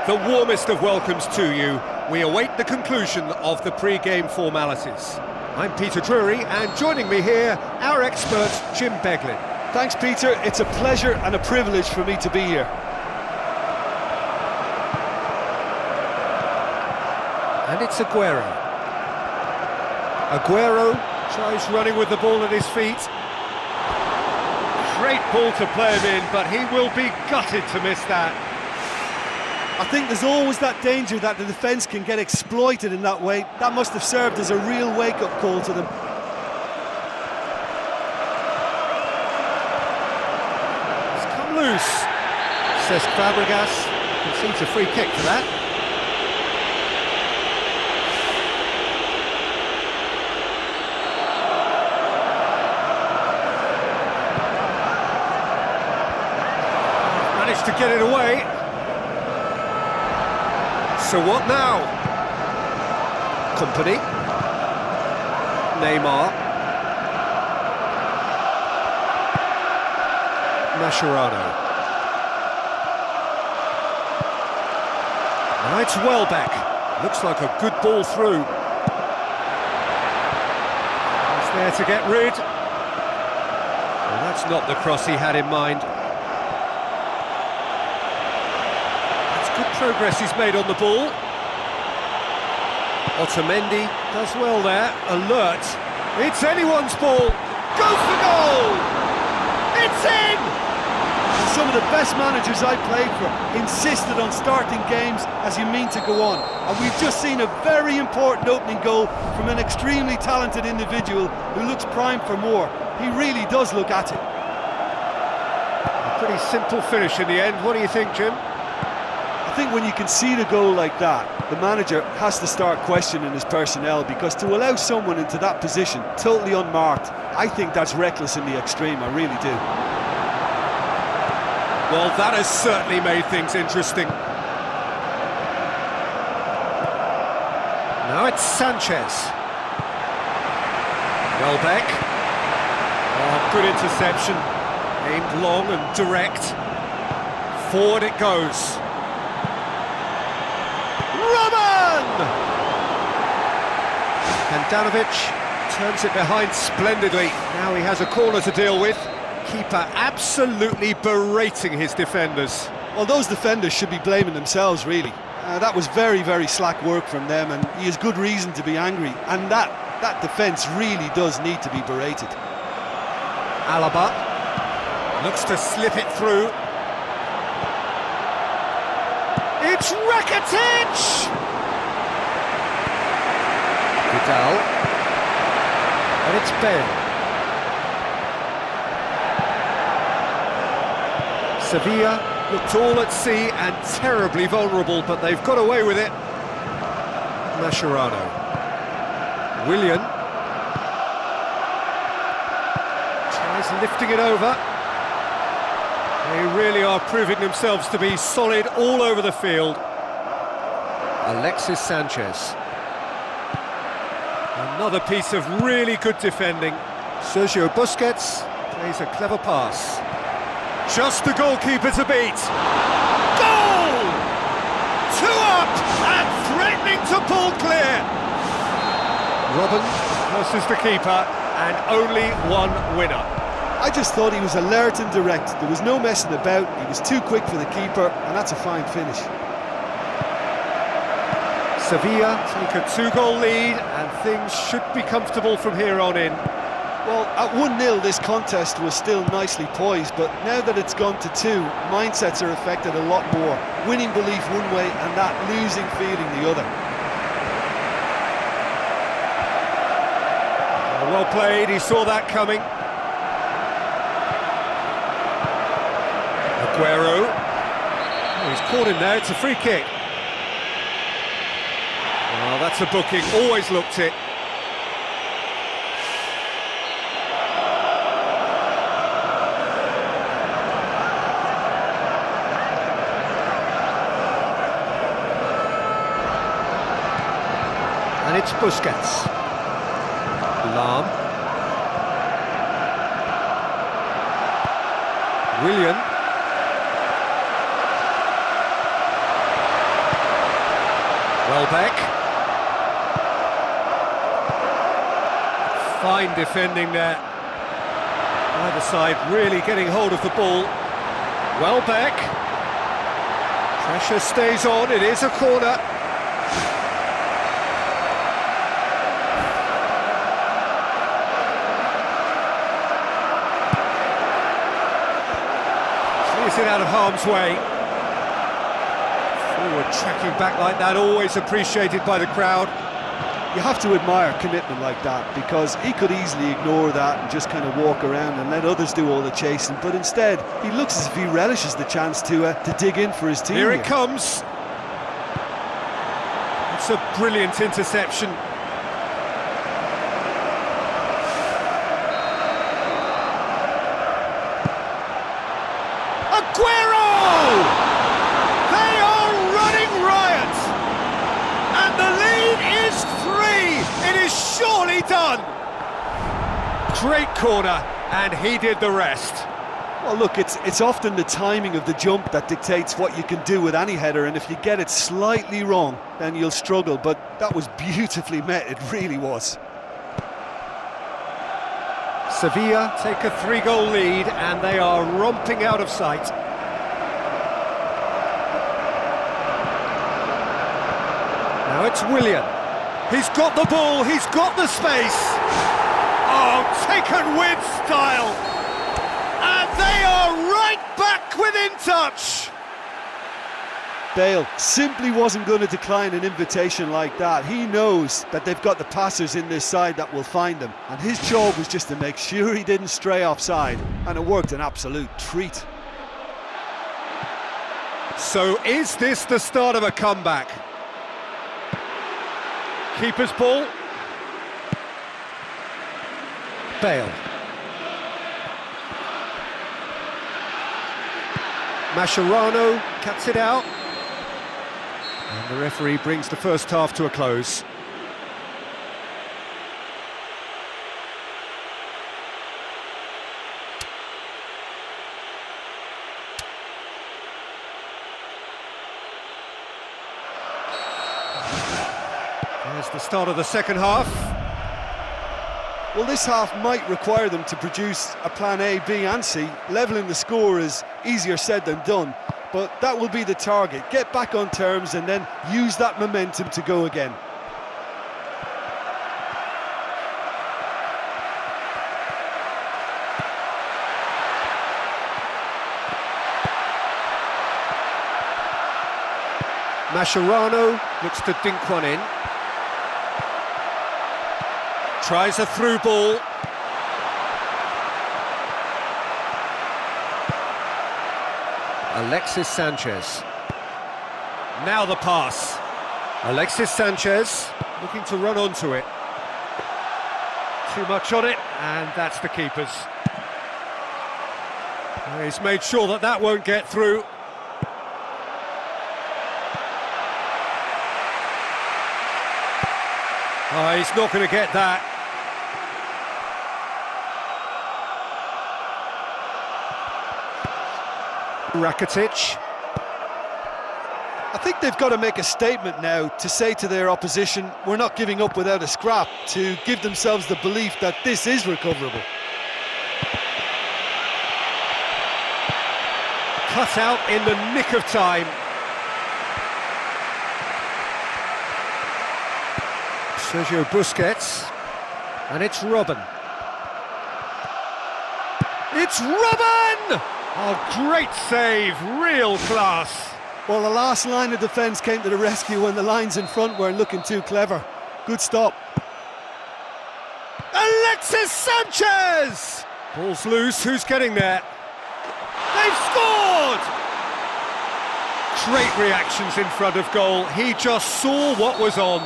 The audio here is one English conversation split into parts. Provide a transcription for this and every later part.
The warmest of welcomes to you. We await the conclusion of the pre-game formalities. I'm Peter Drury, and joining me here, our expert, Jim Beglin. Thanks, Peter. It's a pleasure and a privilege for me to be here. And it's Aguero. Aguero tries running with the ball at his feet. Great ball to play him in, but he will be gutted to miss that. I think there's always that danger that the defence can get exploited in that way. That must have served as a real wake-up call to them. It's come loose, says Fabregas. Concedes a free kick for that. Managed to get it away. So what now? Kompany. Neymar. Mascherano. Now it's Welbeck. Looks like a good ball through. He's there to get rid. Well, that's not the cross he had in mind. Good progress he's made on the ball. Otamendi does well there, alert. It's anyone's ball. Go for goal! It's in! Some of the best managers I played for insisted on starting games as you mean to go on. And we've just seen a very important opening goal from an extremely talented individual who looks primed for more. He really does look at it. A pretty simple finish in the end. What do you think, Jim? I think when you concede a goal like that, the manager has to start questioning his personnel, because to allow someone into that position totally unmarked, I think that's reckless in the extreme, I really do. Well, that has certainly made things interesting. Now it's Sanchez. Welbeck. Oh, good interception. Aimed long and direct. Forward it goes. Handanovic turns it behind splendidly. Now he has a corner to deal with. Keeper absolutely berating his defenders. Well, those defenders should be blaming themselves, really. That was very, very slack work from them, and he has good reason to be angry. And that defence really does need to be berated. Alaba looks to slip it through. It's Rakitic! Vidal, and it's Ben. Sevilla looked all at sea and terribly vulnerable, but they've got away with it. Mascherano. Willian. Tries lifting it over. They really are proving themselves to be solid all over the field. Alexis Sanchez. Another piece of really good defending. Sergio Busquets plays a clever pass. Just the goalkeeper to beat. Goal! 2 up and threatening to pull clear. Robben versus the keeper, and only one winner. I just thought he was alert and direct. There was no messing about. He was too quick for the keeper, and that's a fine finish. Sevilla take a 2-goal lead, and things should be comfortable from here on in. Well, at 1-0 this contest was still nicely poised, but now that it's gone to 2, mindsets are affected a lot more. Winning belief one way and that losing feeling the other. Well played, he saw that coming. Aguero. Oh, he's caught him there, it's a free kick. Oh, that's a booking, always looked it. And it's Busquets. Lahm. Willian. Welbeck. Fine defending there. Either side really getting hold of the ball. Welbeck. Pressure stays on, it is a corner. Clears it out of harm's way. Forward tracking back like that, always appreciated by the crowd. You have to admire commitment like that, because he could easily ignore that and just kind of walk around and let others do all the chasing, but instead he looks as if he relishes the chance to dig in for his team. Here it comes. It's a brilliant interception. Aguero! They are running riot! And the lead is 3! It is surely done! Great corner, and he did the rest. Well, look, it's often the timing of the jump that dictates what you can do with any header, and if you get it slightly wrong, then you'll struggle, but that was beautifully met, it really was. Sevilla take a 3-goal lead, and they are romping out of sight. Now it's Willian. He's got the ball, he's got the space. Oh, taken with style. And they are right back within touch. Bale simply wasn't going to decline an invitation like that. He knows that they've got the passers in this side that will find him, and his job was just to make sure he didn't stray offside, and it worked an absolute treat. So is this the start of a comeback? Keeper's ball. Bale. Mascherano cuts it out. And the referee brings the first half to a close. There's the start of the second half. Well, this half might require them to produce a plan A, B and C. Levelling the score is easier said than done, but that will be the target. Get back on terms and then use that momentum to go again. Mascherano looks to dink one in. Tries a through ball. Alexis Sanchez. Now the pass. Alexis Sanchez looking to run onto it. Too much on it, and that's the keeper's. He's made sure that that won't get through. Oh, he's not going to get that. Rakitic. I think they've got to make a statement now to say to their opposition, we're not giving up without a scrap, to give themselves the belief that this is recoverable. Cut out in the nick of time. Sergio Busquets. And it's Robben. It's Robben! Oh, great save, real class. Well, the last line of defence came to the rescue when the lines in front weren't looking too clever. Good stop. Alexis Sanchez! Ball's loose, who's getting there? They've scored! Great reactions in front of goal, he just saw what was on.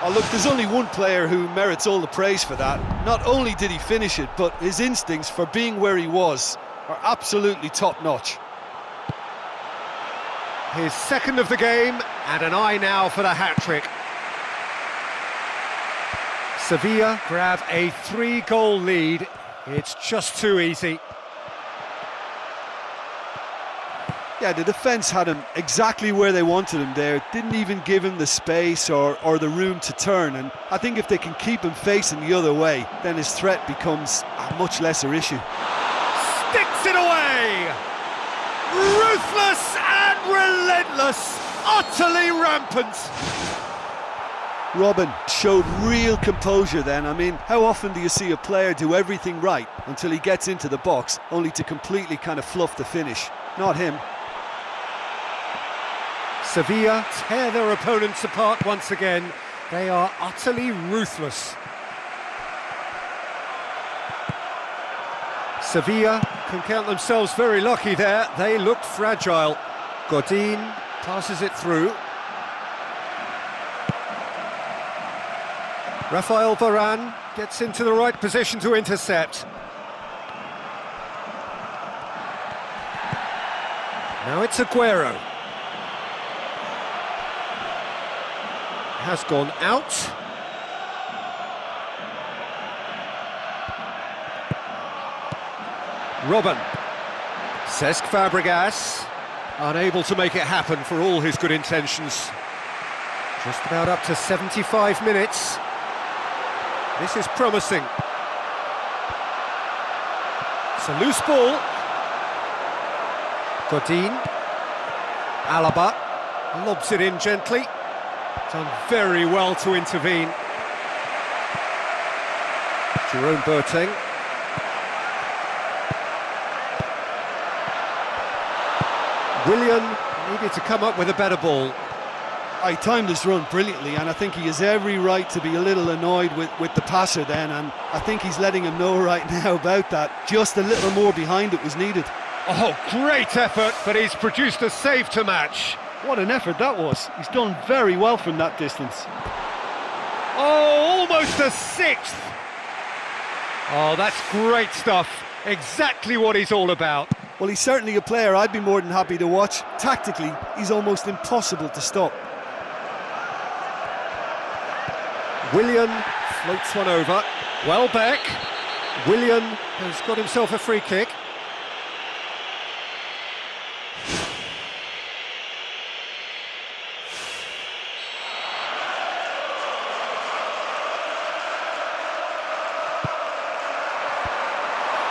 Oh, look, there's only one player who merits all the praise for that. Not only did he finish it, but his instincts for being where he was are absolutely top-notch. His second of the game, and an eye now for the hat-trick. Sevilla grab a 3-goal lead. It's just too easy. Yeah, the defence had him exactly where they wanted him there. Didn't even give him the space or the room to turn. And I think if they can keep him facing the other way, then his threat becomes a much lesser issue. Sticks it away! Ruthless and relentless! Utterly rampant! Robben showed real composure then. I mean, how often do you see a player do everything right until he gets into the box, only to completely kind of fluff the finish? Not him. Sevilla tear their opponents apart once again. They are utterly ruthless. Sevilla can count themselves very lucky there. They looked fragile. Godin passes it through. Rafael Varane gets into the right position to intercept. Now it's Aguero. Has gone out. Robben. Cesc Fabregas, unable to make it happen for all his good intentions. Just about up to 75 minutes. This is promising. It's a loose ball. Godin. Alaba lobs it in gently. Done very well to intervene. Jerome Boateng. Willian needed to come up with a better ball. He timed his run brilliantly, and I think he has every right to be a little annoyed with the passer then, and I think he's letting him know right now about that. Just a little more behind it was needed. Oh, great effort, but he's produced a save to match. What an effort that was. He's done very well from that distance. Oh, almost a sixth. Oh, that's great stuff. Exactly what he's all about. Well, he's certainly a player I'd be more than happy to watch. Tactically, he's almost impossible to stop. Willian floats one over. Welbeck. Willian has got himself a free kick.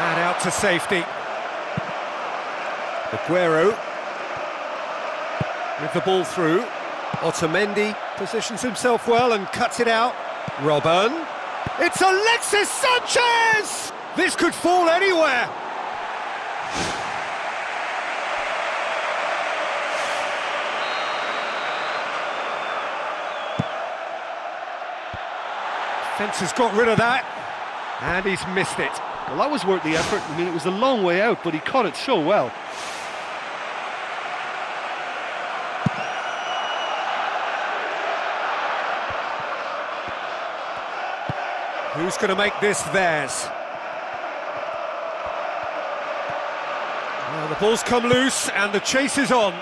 And out to safety. Aguero with the ball through. Otamendi positions himself well and cuts it out. Robben. It's Alexis Sanchez! This could fall anywhere. Fence has got rid of that, and he's missed it. Well, that was worth the effort. I mean, it was a long way out, but he caught it so well. Who's going to make this theirs? Well, the ball's come loose and the chase is on.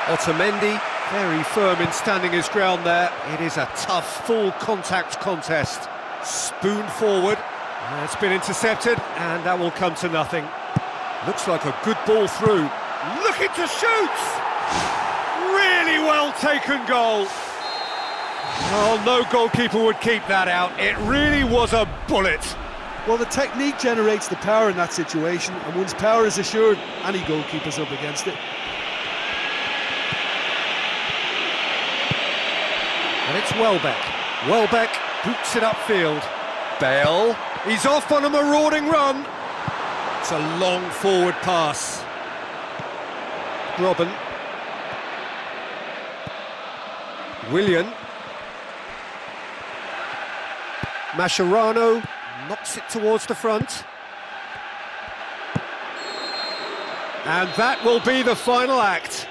Otamendi, very firm in standing his ground there. It is a tough, full contact contest. Spoon forward. It's been intercepted and that will come to nothing. Looks like a good ball through. Looking to shoot! Really well taken goal. Oh, no goalkeeper would keep that out. It really was a bullet. Well, the technique generates the power in that situation, and once power is assured, any goalkeeper's up against it. And it's Welbeck. Welbeck boots it upfield. Bale, he's off on a marauding run. It's a long forward pass. Robben. Willian. Mascherano knocks it towards the front. And that will be the final act.